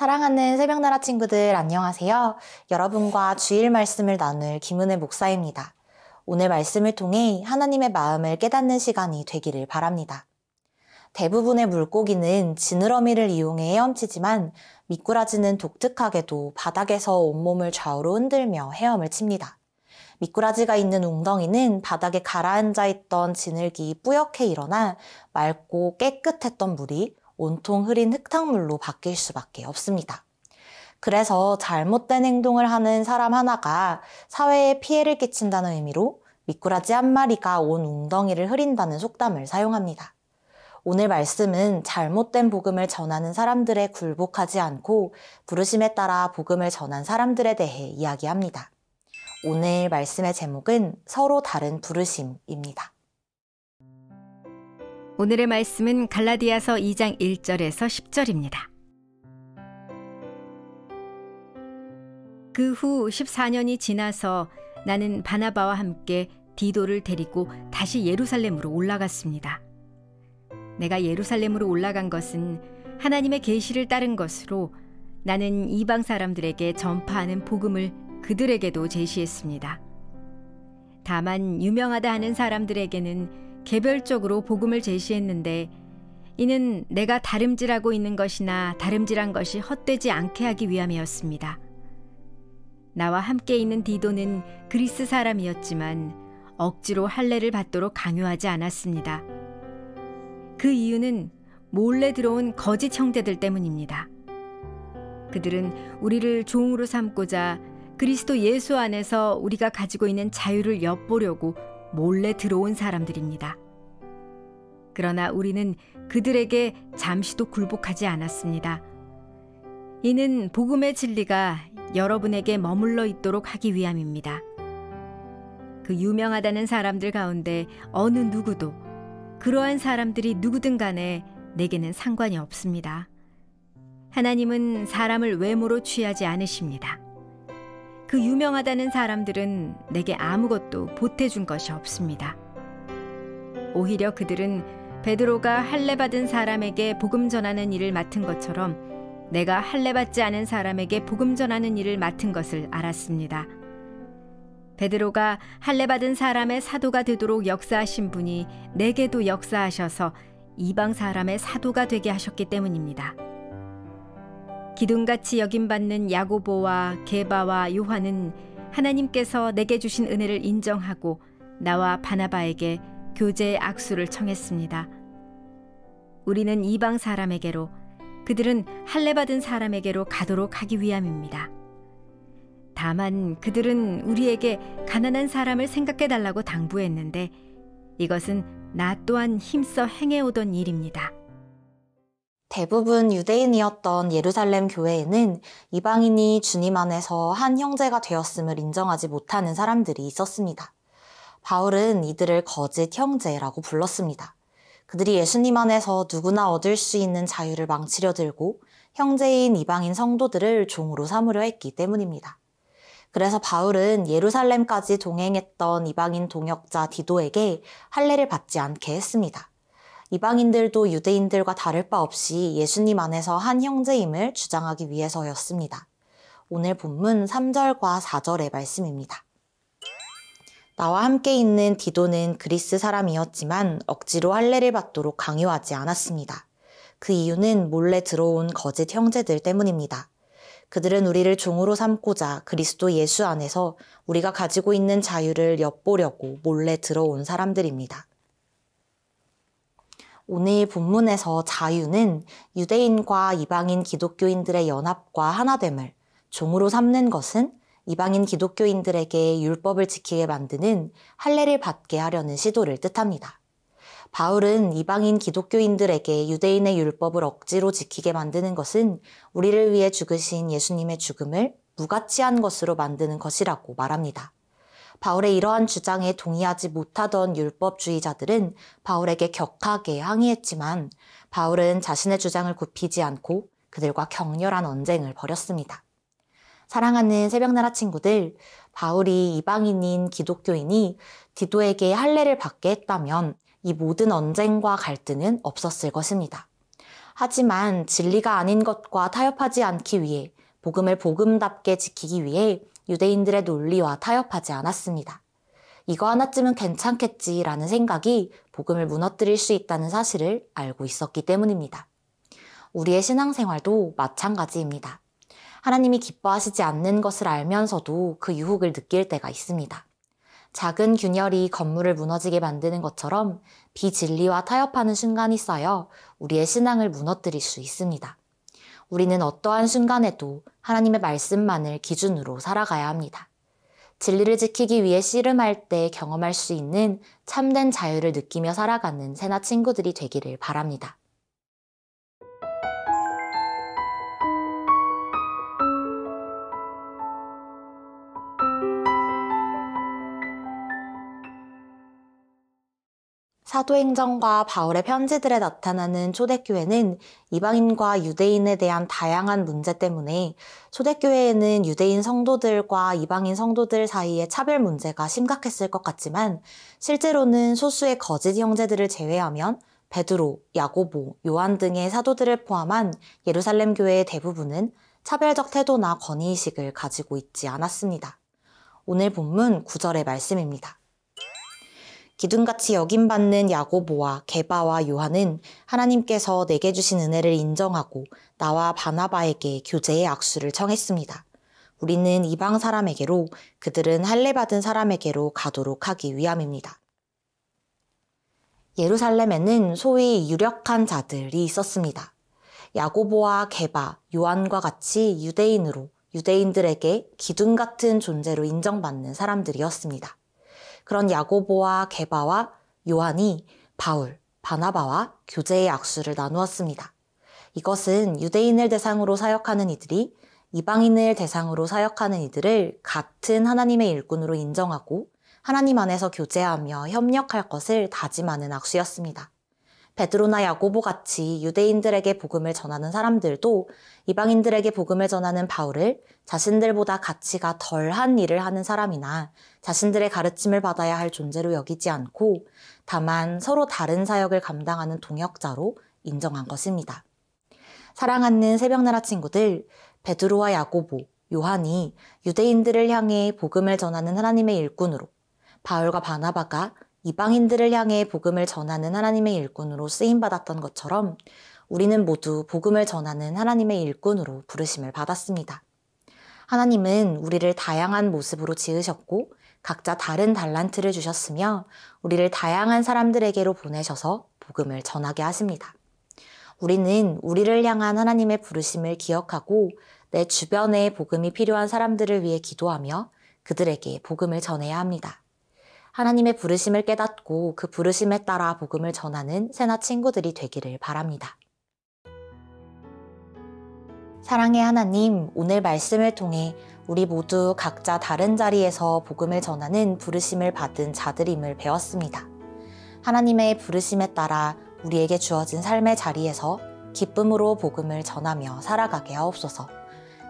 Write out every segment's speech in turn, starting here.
사랑하는 새벽나라 친구들 안녕하세요. 여러분과 주일 말씀을 나눌 김은혜 목사입니다. 오늘 말씀을 통해 하나님의 마음을 깨닫는 시간이 되기를 바랍니다. 대부분의 물고기는 지느러미를 이용해 헤엄치지만 미꾸라지는 독특하게도 바닥에서 온몸을 좌우로 흔들며 헤엄을 칩니다. 미꾸라지가 있는 웅덩이는 바닥에 가라앉아 있던 진흙이 뿌옇게 일어나 맑고 깨끗했던 물이 온통 흐린 흙탕물로 바뀔 수밖에 없습니다. 그래서 잘못된 행동을 하는 사람 하나가 사회에 피해를 끼친다는 의미로 미꾸라지 한 마리가 온 웅덩이를 흐린다는 속담을 사용합니다. 오늘 말씀은 잘못된 복음을 전하는 사람들에 굴복하지 않고 부르심에 따라 복음을 전한 사람들에 대해 이야기합니다. 오늘 말씀의 제목은 서로 다른 부르심입니다. 오늘의 말씀은 갈라디아서 2장 1절에서 10절입니다. 그 후 14년이 지나서 나는 바나바와 함께 디도를 데리고 다시 예루살렘으로 올라갔습니다. 내가 예루살렘으로 올라간 것은 하나님의 계시를 따른 것으로 나는 이방 사람들에게 전파하는 복음을 그들에게도 제시했습니다. 다만 유명하다 하는 사람들에게는 개별적으로 복음을 제시했는데 이는 내가 다름질하고 있는 것이나 다름질한 것이 헛되지 않게 하기 위함이었습니다. 나와 함께 있는 디도는 그리스 사람이었지만 억지로 할례를 받도록 강요하지 않았습니다. 그 이유는 몰래 들어온 거짓 형제들 때문입니다. 그들은 우리를 종으로 삼고자 그리스도 예수 안에서 우리가 가지고 있는 자유를 엿보려고 몰래 들어온 사람들입니다. 그러나 우리는 그들에게 잠시도 굴복하지 않았습니다. 이는 복음의 진리가 여러분에게 머물러 있도록 하기 위함입니다. 그 유명하다는 사람들 가운데 어느 누구도 그러한 사람들이 누구든 간에 내게는 상관이 없습니다. 하나님은 사람을 외모로 취하지 않으십니다. 그 유명하다는 사람들은 내게 아무것도 보태준 것이 없습니다. 오히려 그들은 베드로가 할례받은 사람에게 복음 전하는 일을 맡은 것처럼 내가 할례받지 않은 사람에게 복음 전하는 일을 맡은 것을 알았습니다. 베드로가 할례받은 사람의 사도가 되도록 역사하신 분이 내게도 역사하셔서 이방 사람의 사도가 되게 하셨기 때문입니다. 기둥같이 여김받는 야고보와 게바와 요한은 하나님께서 내게 주신 은혜를 인정하고 나와 바나바에게 교제의 악수를 청했습니다. 우리는 이방 사람에게로, 그들은 할례받은 사람에게로 가도록 하기 위함입니다. 다만 그들은 우리에게 가난한 사람을 생각해달라고 당부했는데 이것은 나 또한 힘써 행해오던 일입니다. 대부분 유대인이었던 예루살렘 교회에는 이방인이 주님 안에서 한 형제가 되었음을 인정하지 못하는 사람들이 있었습니다. 바울은 이들을 거짓 형제라고 불렀습니다. 그들이 예수님 안에서 누구나 얻을 수 있는 자유를 망치려 들고 형제인 이방인 성도들을 종으로 삼으려 했기 때문입니다. 그래서 바울은 예루살렘까지 동행했던 이방인 동역자 디도에게 할례를 받지 않게 했습니다. 이방인들도 유대인들과 다를 바 없이 예수님 안에서 한 형제임을 주장하기 위해서였습니다. 오늘 본문 3절과 4절의 말씀입니다. 나와 함께 있는 디도는 그리스 사람이었지만 억지로 할례를 받도록 강요하지 않았습니다. 그 이유는 몰래 들어온 거짓 형제들 때문입니다. 그들은 우리를 종으로 삼고자 그리스도 예수 안에서 우리가 가지고 있는 자유를 엿보려고 몰래 들어온 사람들입니다. 오늘 본문에서 자유는 유대인과 이방인 기독교인들의 연합과 하나됨을, 종으로 삼는 것은 이방인 기독교인들에게 율법을 지키게 만드는 할례를 받게 하려는 시도를 뜻합니다. 바울은 이방인 기독교인들에게 유대인의 율법을 억지로 지키게 만드는 것은 우리를 위해 죽으신 예수님의 죽음을 무가치한 것으로 만드는 것이라고 말합니다. 바울의 이러한 주장에 동의하지 못하던 율법주의자들은 바울에게 격하게 항의했지만 바울은 자신의 주장을 굽히지 않고 그들과 격렬한 언쟁을 벌였습니다. 사랑하는 새벽나라 친구들, 바울이 이방인인 기독교인이 디도에게 할례를 받게 했다면 이 모든 언쟁과 갈등은 없었을 것입니다. 하지만 진리가 아닌 것과 타협하지 않기 위해 복음을 복음답게 지키기 위해 유대인들의 논리와 타협하지 않았습니다. 이거 하나쯤은 괜찮겠지라는 생각이 복음을 무너뜨릴 수 있다는 사실을 알고 있었기 때문입니다. 우리의 신앙생활도 마찬가지입니다. 하나님이 기뻐하시지 않는 것을 알면서도 그 유혹을 느낄 때가 있습니다. 작은 균열이 건물을 무너지게 만드는 것처럼 비진리와 타협하는 순간이 쌓여 우리의 신앙을 무너뜨릴 수 있습니다. 우리는 어떠한 순간에도 하나님의 말씀만을 기준으로 살아가야 합니다. 진리를 지키기 위해 씨름할 때 경험할 수 있는 참된 자유를 느끼며 살아가는 새나 친구들이 되기를 바랍니다. 사도행전과 바울의 편지들에 나타나는 초대교회는 이방인과 유대인에 대한 다양한 문제 때문에 초대교회에는 유대인 성도들과 이방인 성도들 사이의 차별 문제가 심각했을 것 같지만 실제로는 소수의 거짓 형제들을 제외하면 베드로, 야고보, 요한 등의 사도들을 포함한 예루살렘 교회의 대부분은 차별적 태도나 권위의식을 가지고 있지 않았습니다. 오늘 본문 9절의 말씀입니다. 기둥같이 여김받는 야고보와 게바와 요한은 하나님께서 내게 주신 은혜를 인정하고 나와 바나바에게 교제의 악수를 청했습니다. 우리는 이방 사람에게로, 그들은 할례받은 사람에게로 가도록 하기 위함입니다. 예루살렘에는 소위 유력한 자들이 있었습니다. 야고보와 게바, 요한과 같이 유대인으로 유대인들에게 기둥 같은 존재로 인정받는 사람들이었습니다. 그런 야고보와 게바와 요한이 바울, 바나바와 교제의 악수를 나누었습니다. 이것은 유대인을 대상으로 사역하는 이들이 이방인을 대상으로 사역하는 이들을 같은 하나님의 일꾼으로 인정하고 하나님 안에서 교제하며 협력할 것을 다짐하는 악수였습니다. 베드로나 야고보 같이 유대인들에게 복음을 전하는 사람들도 이방인들에게 복음을 전하는 바울을 자신들보다 가치가 덜한 일을 하는 사람이나 자신들의 가르침을 받아야 할 존재로 여기지 않고 다만 서로 다른 사역을 감당하는 동역자로 인정한 것입니다. 사랑하는 새벽나라 친구들, 베드로와 야고보, 요한이 유대인들을 향해 복음을 전하는 하나님의 일꾼으로, 바울과 바나바가 이방인들을 향해 복음을 전하는 하나님의 일꾼으로 쓰임받았던 것처럼 우리는 모두 복음을 전하는 하나님의 일꾼으로 부르심을 받았습니다. 하나님은 우리를 다양한 모습으로 지으셨고 각자 다른 달란트를 주셨으며 우리를 다양한 사람들에게로 보내셔서 복음을 전하게 하십니다. 우리는 우리를 향한 하나님의 부르심을 기억하고 내 주변에 복음이 필요한 사람들을 위해 기도하며 그들에게 복음을 전해야 합니다. 하나님의 부르심을 깨닫고 그 부르심에 따라 복음을 전하는 새나 친구들이 되기를 바랍니다. 사랑의 하나님, 오늘 말씀을 통해 우리 모두 각자 다른 자리에서 복음을 전하는 부르심을 받은 자들임을 배웠습니다. 하나님의 부르심에 따라 우리에게 주어진 삶의 자리에서 기쁨으로 복음을 전하며 살아가게 하옵소서.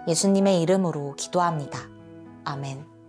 예수님의 이름으로 기도합니다. 아멘.